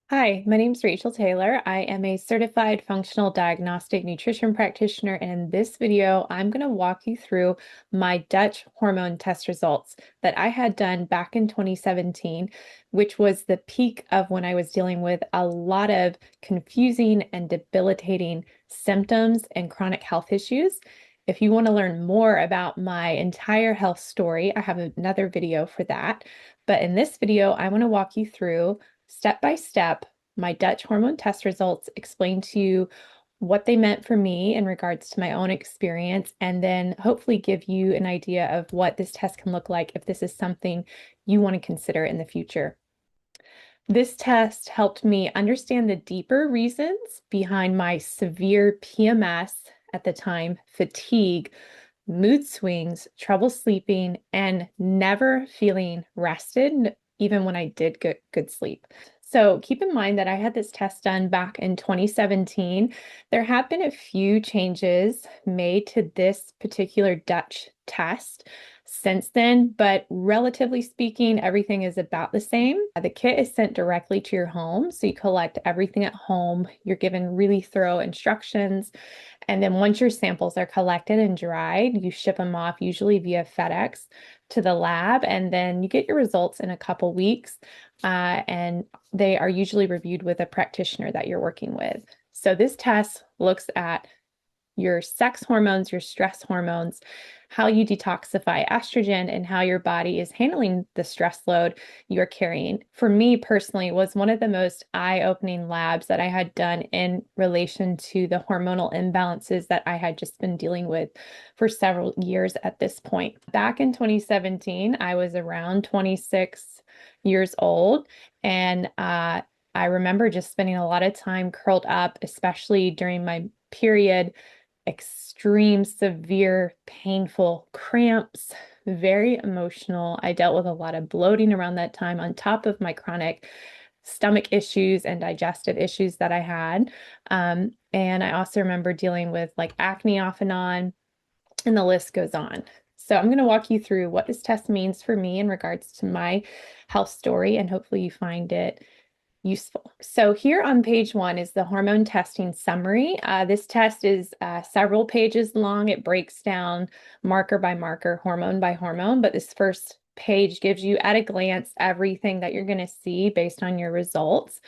Hi, my name is Rachel Taylor. I am a certified functional diagnostic nutrition practitioner, and in this video, I'm going to walk you through my Dutch hormone test results that I had done back in 2017, which was the peak of when I was dealing with a lot of confusing and debilitating symptoms and chronic health issues. If you want to learn more about my entire health story, I have another video for that. But in this video, I want to walk you through step by step my Dutch hormone test results, explain to you what they meant for me in regards to my own experience, and then hopefully give you an idea of what this test can look like if this is something you want to consider in the future. This test helped me understand the deeper reasons behind my severe PMS at the time, fatigue, mood swings, trouble sleeping, and never feeling rested, even when I did get good sleep. So keep in mind that I had this test done back in 2017. There have been a few changes made to this particular Dutch test since then, but relatively speaking, everything is about the same. The kit is sent directly to your home, so you collect everything at home. You're given really thorough instructions. And then once your samples are collected and dried, you ship them off, usually via FedEx, to the lab, and then you get your results in a couple weeks. And they are usually reviewed with a practitioner that you're working with. So this test looks at your sex hormones, your stress hormones, how you detoxify estrogen, and how your body is handling the stress load you're carrying. For me personally, it was one of the most eye-opening labs that I had done in relation to the hormonal imbalances that I had just been dealing with for several years at this point. Back in 2017, I was around 26 years old, and I remember just spending a lot of time curled up, especially during my period, extreme, severe, painful cramps, very emotional. I dealt with a lot of bloating around that time on top of my chronic stomach issues and digestive issues that I had. And I also remember dealing with like acne off and on, and the list goes on. So I'm going to walk you through what this test means for me in regards to my health story, and hopefully you find it useful. So here on page 1 is the hormone testing summary. This test is several pages long. It breaks down marker by marker, hormone by hormone, but this first page gives you at a glance everything that you're going to see based on your results.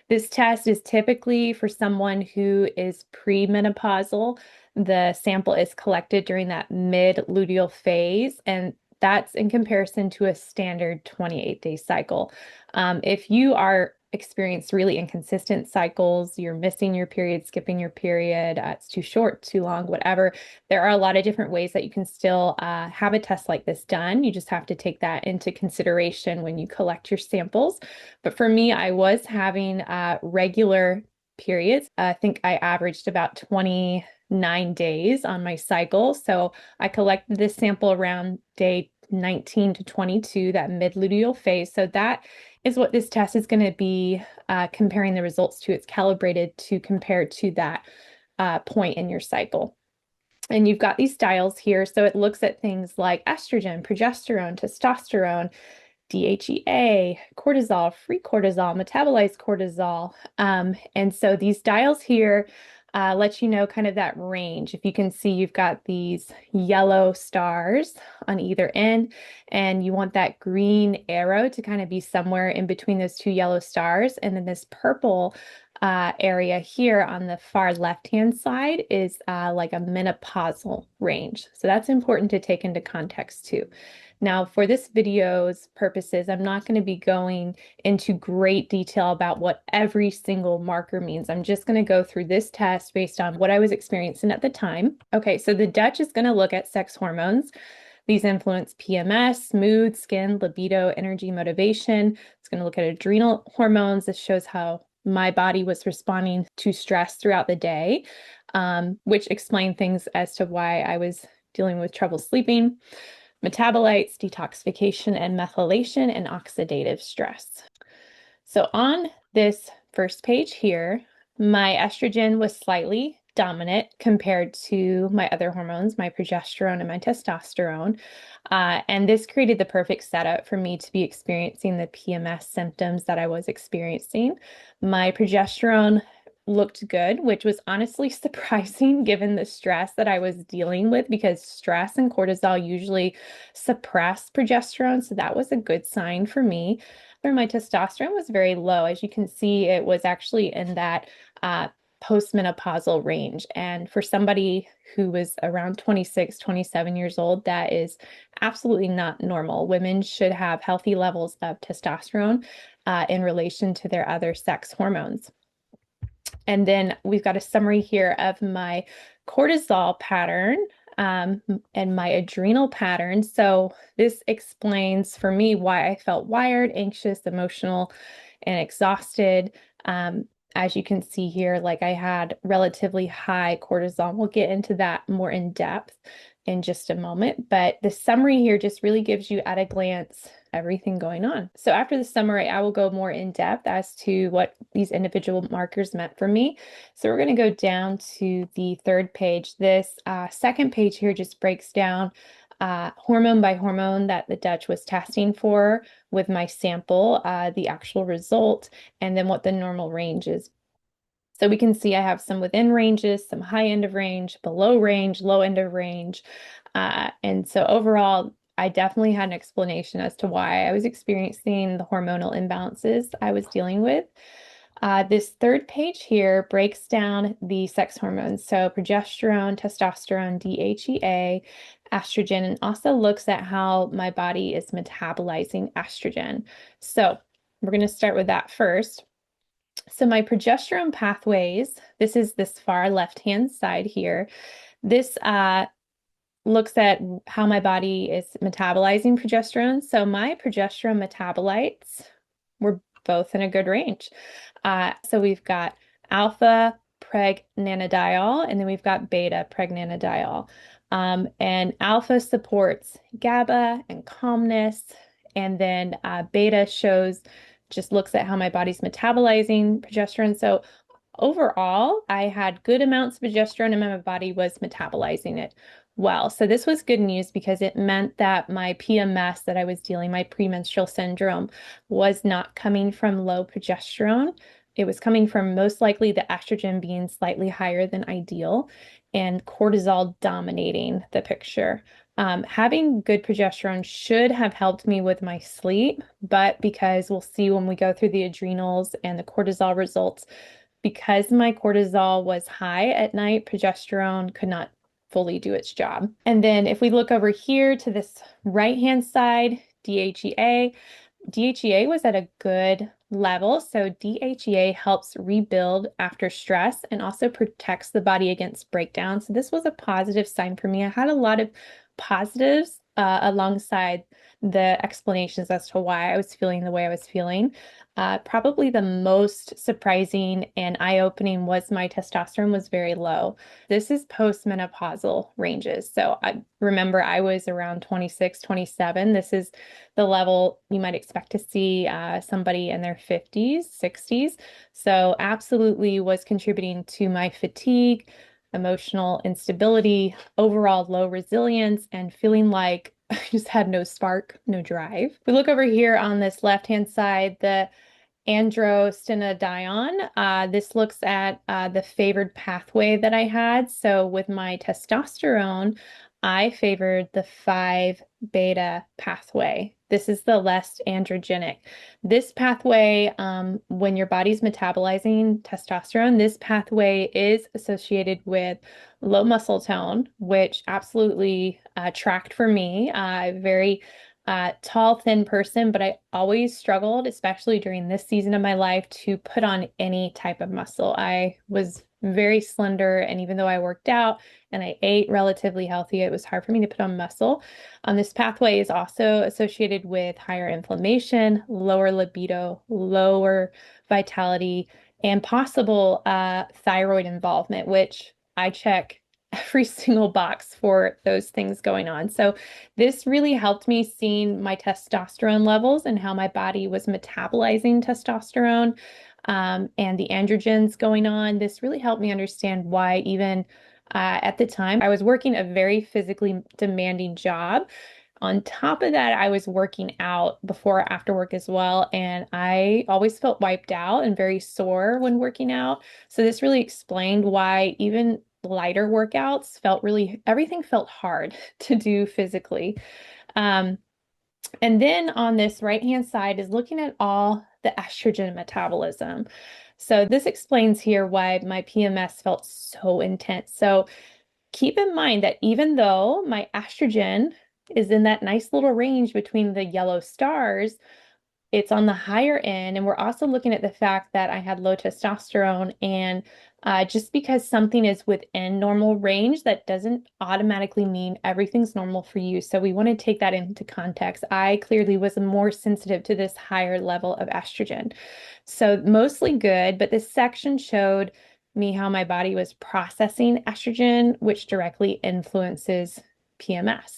This test is typically for someone who is premenopausal. The sample is collected during that mid-luteal phase, and that's in comparison to a standard 28-day cycle. If you are experience really inconsistent cycles, you're missing your period, skipping your period, it's too short, too long, whatever, there are a lot of different ways that you can still have a test like this done. You just have to take that into consideration when you collect your samples. But for me, I was having regular periods. I think I averaged about 29 days on my cycle. So I collected this sample around day 19 to 22, that mid-luteal phase. So that is what this test is going to be comparing the results to. It's calibrated to compare to that point in your cycle. And you've got these dials here. So it looks at things like estrogen, progesterone, testosterone, DHEA, cortisol, free cortisol, metabolized cortisol. And so these dials here let you know kind of that range. If you can see, you've got these yellow stars on either end, and you want that green arrow to kind of be somewhere in between those two yellow stars. And then this purple area here on the far left-hand side is like a menopausal range. So that's important to take into context too. Now, for this video's purposes, I'm not going to be going into great detail about what every single marker means. I'm just going to go through this test based on what I was experiencing at the time. Okay, so the Dutch is going to look at sex hormones. These influence PMS, mood, skin, libido, energy, motivation. It's going to look at adrenal hormones. This shows how my body was responding to stress throughout the day, which explain things as to why I was dealing with trouble sleeping. Metabolites, detoxification and methylation, and oxidative stress. So on this first page here, my estrogen was slightly dominant compared to my other hormones, my progesterone and my testosterone. And this created the perfect setup for me to be experiencing the PMS symptoms that I was experiencing. My progesterone looked good, which was honestly surprising given the stress that I was dealing with, because stress and cortisol usually suppress progesterone. So that was a good sign for me. Where my testosterone was very low. As you can see, it was actually in that postmenopausal range. And for somebody who was around 26, 27 years old, that is absolutely not normal. Women should have healthy levels of testosterone in relation to their other sex hormones. And then we've got a summary here of my cortisol pattern and my adrenal pattern. So this explains for me why I felt wired, anxious, emotional, and exhausted. As you can see here, like I had relatively high cortisol. We'll get into that more in depth in just a moment, but the summary here just really gives you at a glance everything going on. So after the summary, I will go more in depth as to what these individual markers meant for me. So we're going to go down to the third page. This second page here just breaks down hormone by hormone that the Dutch was testing for with my sample, the actual result, and then what the normal range is. So we can see I have some within ranges, some high end of range, below range, low end of range. And so overall, I definitely had an explanation as to why I was experiencing the hormonal imbalances I was dealing with. This third page here breaks down the sex hormones. So progesterone, testosterone, DHEA, estrogen, and also looks at how my body is metabolizing estrogen. So we're going to start with that first. So my progesterone pathways, this is this far left-hand side here. This looks at how my body is metabolizing progesterone. So my progesterone metabolites were both in a good range. So we've got alpha pregnanediol, and then we've got beta pregnanediol. And alpha supports GABA and calmness, and then beta just looks at how my body's metabolizing progesterone. So overall, I had good amounts of progesterone and my body was metabolizing it well. So this was good news because it meant that my PMS that I was dealing, my premenstrual syndrome, was not coming from low progesterone. It was coming from most likely the estrogen being slightly higher than ideal and cortisol dominating the picture. Having good progesterone should have helped me with my sleep, but because we'll see when we go through the adrenals and the cortisol results, because my cortisol was high at night, progesterone could not fully do its job. And then if we look over here to this right-hand side, DHEA, DHEA was at a good level. So DHEA helps rebuild after stress and also protects the body against breakdown. So this was a positive sign for me. I had a lot of positives alongside the explanations as to why I was feeling the way I was feeling. Probably the most surprising and eye-opening was my testosterone was very low. This is postmenopausal ranges. So I remember I was around 26, 27. This is the level you might expect to see somebody in their 50s, 60s. So absolutely was contributing to my fatigue, emotional instability, overall low resilience, and feeling like I just had no spark, no drive. We look over here on this left-hand side, the androstenedione. This looks at the favored pathway that I had. So with my testosterone, I favored the 5-beta pathway. This is the less androgenic. This pathway, when your body's metabolizing testosterone, this pathway is associated with low muscle tone, which absolutely tracked for me. Very tall, thin person, but I always struggled, especially during this season of my life, to put on any type of muscle. I was very slender, and even though I worked out and I ate relatively healthy, it was hard for me to put on muscle. This pathway is also associated with higher inflammation, lower libido, lower vitality, and possible thyroid involvement, which I check every single box for those things going on. So this really helped me seeing my testosterone levels and how my body was metabolizing testosterone. and the androgens going on. This really helped me understand why even at the time I was working a very physically demanding job. On top of that, I was working out before or after work as well, and I always felt wiped out and very sore when working out. So this really explained why even lighter workouts felt really, everything felt hard to do physically. Um, and then on this right-hand side is looking at all the estrogen metabolism. So this explains here why my PMS felt so intense. So keep in mind that even though my estrogen is in that nice little range between the yellow stars, it's on the higher end. And we're also looking at the fact that I had low testosterone. And just because something is within normal range, that doesn't automatically mean everything's normal for you. So we want to take that into context. I clearly was more sensitive to this higher level of estrogen. So mostly good, but this section showed me how my body was processing estrogen, which directly influences PMS.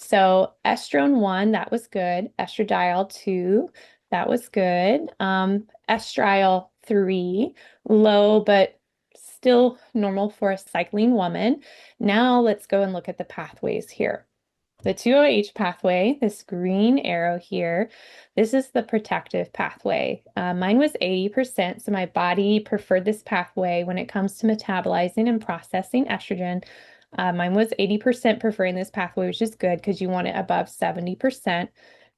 So estrone 1, that was good. Estradiol 2, that was good. Estriol 3, low, but still normal for a cycling woman. Now let's go and look at the pathways here. The 2OH pathway, this green arrow here, this is the protective pathway. Mine was 80%, so my body preferred this pathway when it comes to metabolizing and processing estrogen. Mine was 80% preferring this pathway, which is good because you want it above 70%.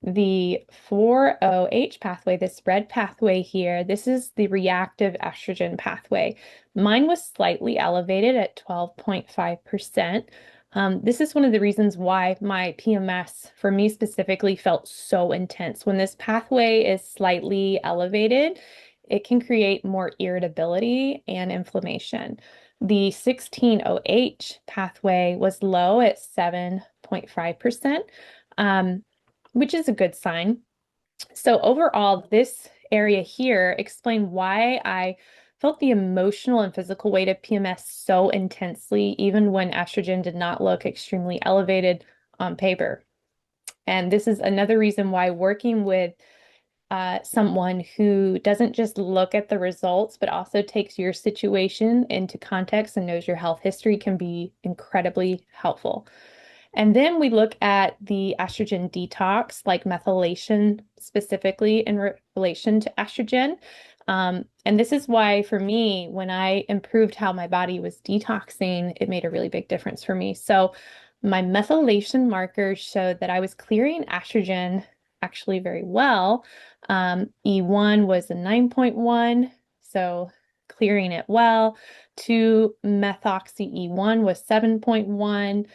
The 4OH pathway, this red pathway here, this is the reactive estrogen pathway. Mine was slightly elevated at 12.5%. This is one of the reasons why my PMS, for me specifically, felt so intense. When this pathway is slightly elevated, it can create more irritability and inflammation. The 16OH pathway was low at 7.5%, which is a good sign. So overall, this area here explained why I felt the emotional and physical weight of PMS so intensely, even when estrogen did not look extremely elevated on paper. And this is another reason why working with someone who doesn't just look at the results, but also takes your situation into context and knows your health history can be incredibly helpful. And then we look at the estrogen detox, like methylation specifically in relation to estrogen. And this is why, for me, when I improved how my body was detoxing, it made a really big difference for me. So my methylation markers showed that I was clearing estrogen actually very well. E1 was a 9.1, so clearing it well. 2-methoxy E1 was 7.1.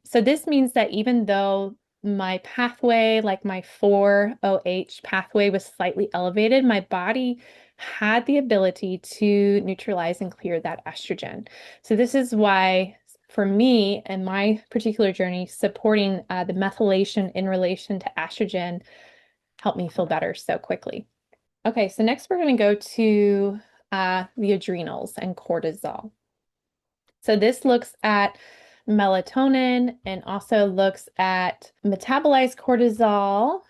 So this means that even though my pathway, like my 4OH pathway, was slightly elevated, my body had the ability to neutralize and clear that estrogen. So this is why, for me and my particular journey, supporting the methylation in relation to estrogen helped me feel better so quickly. Okay, so next we're going to go to the adrenals and cortisol. So this looks at melatonin and also looks at metabolized cortisol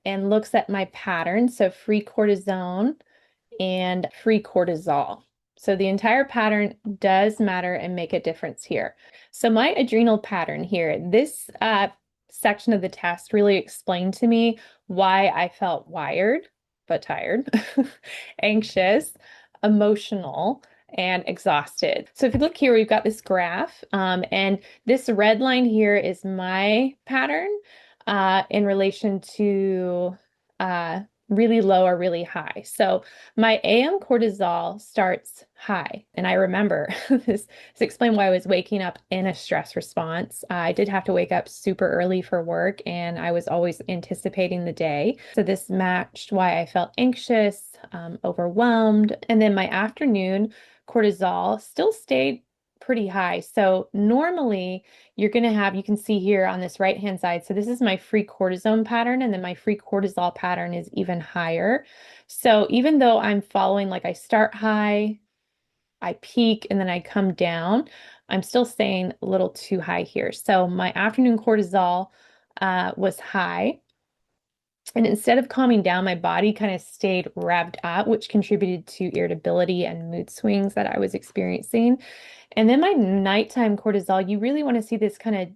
and looks at my pattern, so free cortisone and free cortisol. So the entire pattern does matter and make a difference here. So my adrenal pattern here, this section of the test really explained to me why I felt wired, but tired, anxious, emotional, and exhausted. So if you look here, we've got this graph, and this red line here is my pattern in relation to really low or really high. So my AM cortisol starts high. And I remember this explained why I was waking up in a stress response. I did have to wake up super early for work and I was always anticipating the day. So this matched why I felt anxious, overwhelmed. And then my afternoon cortisol still stayed pretty high. So normally you're going to have, you can see here on this right-hand side. So this is my free cortisone pattern, and then my free cortisol pattern is even higher. So even though I'm following, like I start high, I peak, and then I come down, I'm still staying a little too high here. So my afternoon cortisol was high. And instead of calming down, my body kind of stayed revved up, which contributed to irritability and mood swings that I was experiencing. And then my nighttime cortisol, you really want to see this kind of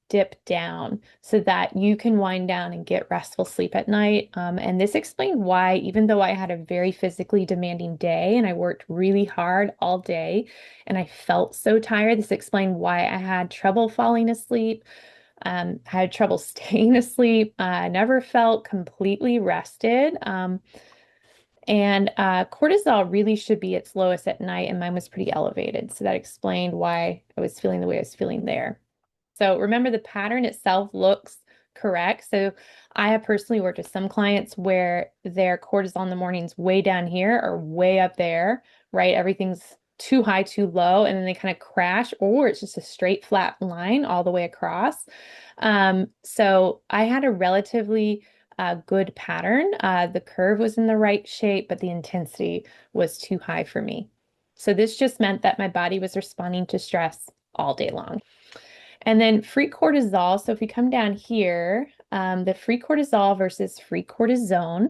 dip down so that you can wind down and get restful sleep at night. And this explained why, even though I had a very physically demanding day and I worked really hard all day and I felt so tired, this explained why I had trouble falling asleep, had trouble staying asleep, never felt completely rested. And cortisol really should be its lowest at night, and mine was pretty elevated. So that explained why I was feeling the way I was feeling there. So remember, the pattern itself looks correct. So I have personally worked with some clients where their cortisol in the morning's way down here or way up there, right? Everything's too high, too low, and then they kind of crash, or it's just a straight flat line all the way across. So I had a relatively good pattern. The curve was in the right shape, but the intensity was too high for me. So this just meant that my body was responding to stress all day long. And then free cortisol. So if we come down here, the free cortisol versus free cortisone.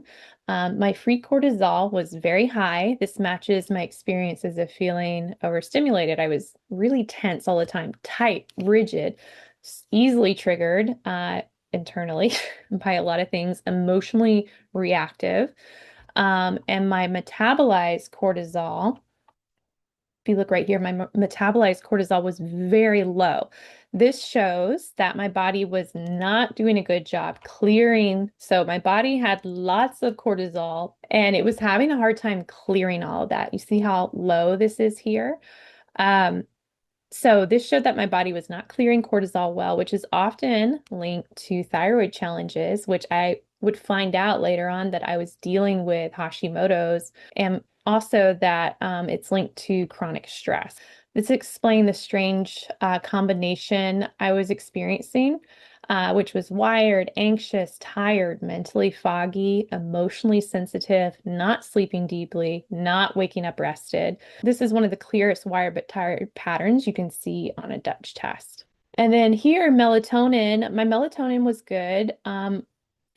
My free cortisol was very high. This matches my experiences of feeling overstimulated. I was really tense all the time, tight, rigid, easily triggered internally by a lot of things, emotionally reactive. And my metabolized cortisol, if you look right here, my metabolized cortisol was very low. This shows that my body was not doing a good job clearing. So my body had lots of cortisol and it was having a hard time clearing all of that. You see how low this is here? Um, so this showed that my body was not clearing cortisol well, which is often linked to thyroid challenges, which I would find out later on that I was dealing with Hashimoto's, and also that it's linked to chronic stress. This explained the strange combination I was experiencing, which was wired, anxious, tired, mentally foggy, emotionally sensitive, not sleeping deeply, not waking up rested. This is one of the clearest wired but tired patterns you can see on a Dutch test. And then here, melatonin, my melatonin was good.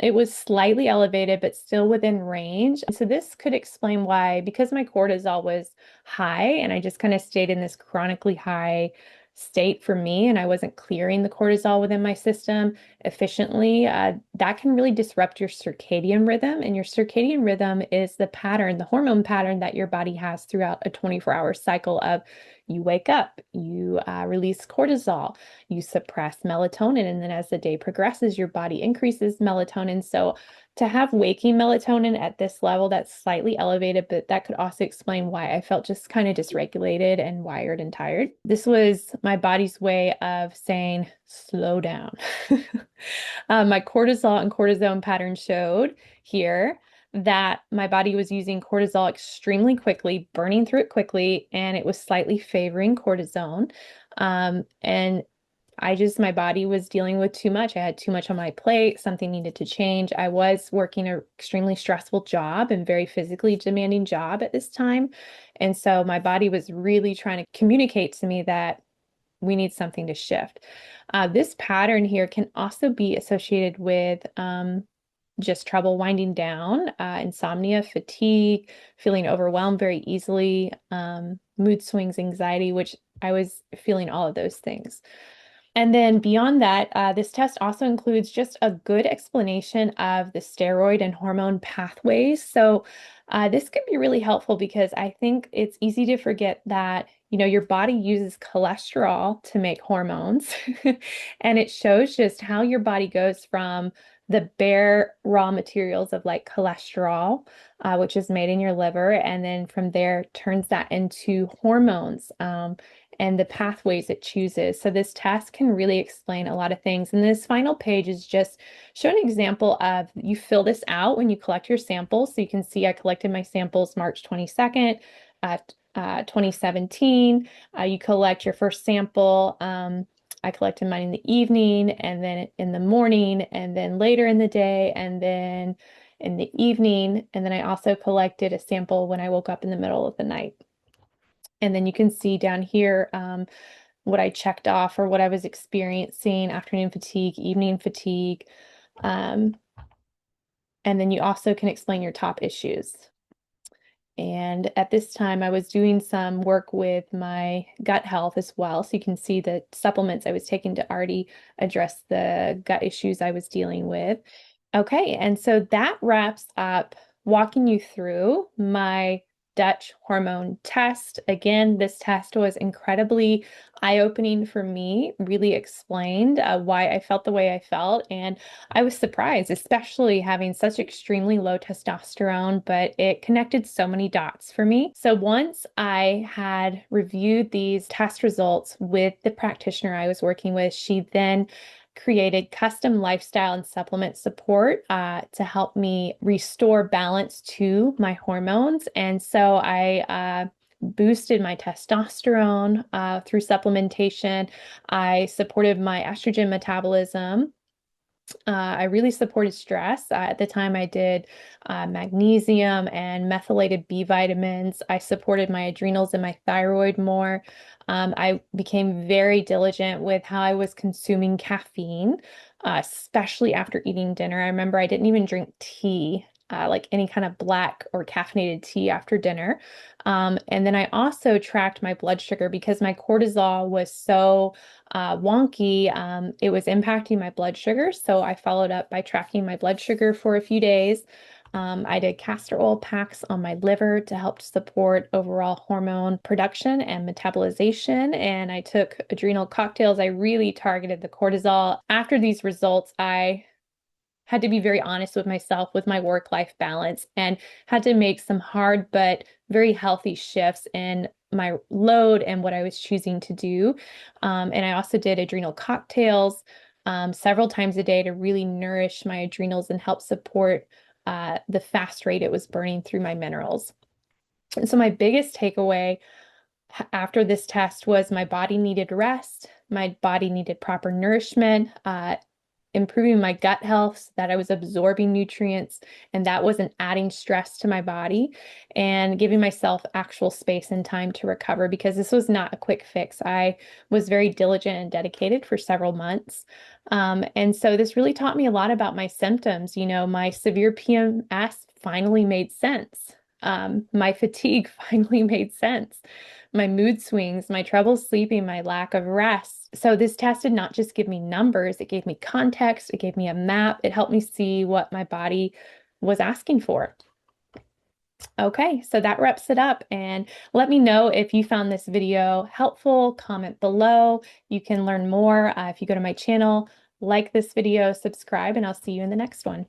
It was slightly elevated, but still within range. So this could explain why, because my cortisol was high and I just kind of stayed in this chronically high state for me and I wasn't clearing the cortisol within my system efficiently, that can really disrupt your circadian rhythm. And your circadian rhythm is the pattern, the hormone pattern that your body has throughout a 24-hour cycle of you wake up, you release cortisol, you suppress melatonin, and then as the day progresses, your body increases melatonin. So to have waking melatonin at this level, that's slightly elevated, but that could also explain why I felt just kind of dysregulated and wired and tired. This was my body's way of saying, slow down. My cortisol and cortisone pattern showed here that my body was using cortisol extremely quickly, burning through it quickly, and it was slightly favoring cortisone. And my body was dealing with too much. I had too much on my plate. Something needed to change. I was working an extremely stressful job and very physically demanding job at this time. And so my body was really trying to communicate to me that we need something to shift. This pattern here can also be associated with just trouble winding down, insomnia, fatigue, feeling overwhelmed very easily, mood swings, anxiety, which I was feeling all of those things. And then beyond that, this test also includes just a good explanation of the steroid and hormone pathways. So this can be really helpful because I think it's easy to forget that, your body uses cholesterol to make hormones. And it shows just how your body goes from the bare raw materials of like cholesterol, which is made in your liver, and then from there turns that into hormones. And the pathways it chooses. So this test can really explain a lot of things. And this final page is just show an example of you fill this out when you collect your samples. So you can see I collected my samples March 22nd, 2017. You collect your first sample. I collected mine in the evening and then in the morning and then later in the day and then in the evening. And then I also collected a sample when I woke up in the middle of the night. And then you can see down here what I checked off or what I was experiencing: afternoon fatigue, evening fatigue, um, And then you also can explain your top issues. And at this time, I was doing some work with my gut health as well. So you can see the supplements I was taking to already address the gut issues I was dealing with. Okay, and so that wraps up walking you through my Dutch hormone test. Again, this test was incredibly eye-opening for me, really explained why I felt the way I felt. And I was surprised, especially having such extremely low testosterone, but it connected so many dots for me. So once I had reviewed these test results with the practitioner I was working with, she then created custom lifestyle and supplement support to help me restore balance to my hormones. And so I boosted my testosterone through supplementation. I supported my estrogen metabolism. I really supported stress. At the time, I did magnesium and methylated B vitamins. I supported my adrenals and my thyroid more. I became very diligent with how I was consuming caffeine, especially after eating dinner. I remember I didn't even drink tea, like any kind of black or caffeinated tea after dinner. And then I also tracked my blood sugar because my cortisol was so wonky. It was impacting my blood sugar. So I followed up by tracking my blood sugar for a few days. I did castor oil packs on my liver to help support overall hormone production and metabolization. And I took adrenal cocktails. I really targeted the cortisol. After these results, I had to be very honest with myself with my work-life balance and had to make some hard but very healthy shifts in my load and what I was choosing to do. And I also did adrenal cocktails several times a day to really nourish my adrenals and help support the fast rate it was burning through my minerals. And so my biggest takeaway after this test was my body needed rest, my body needed proper nourishment, improving my gut health so that I was absorbing nutrients and that wasn't adding stress to my body, and giving myself actual space and time to recover because this was not a quick fix. I was very diligent and dedicated for several months. And so this really taught me a lot about my symptoms. You know, my severe PMS finally made sense. My fatigue finally made sense. My mood swings, my trouble sleeping, my lack of rest. So this test did not just give me numbers, it gave me context, it gave me a map, it helped me see what my body was asking for. Okay, so that wraps it up, and let me know if you found this video helpful. Comment below. You can learn more if you go to my channel, like this video, subscribe, and I'll see you in the next one.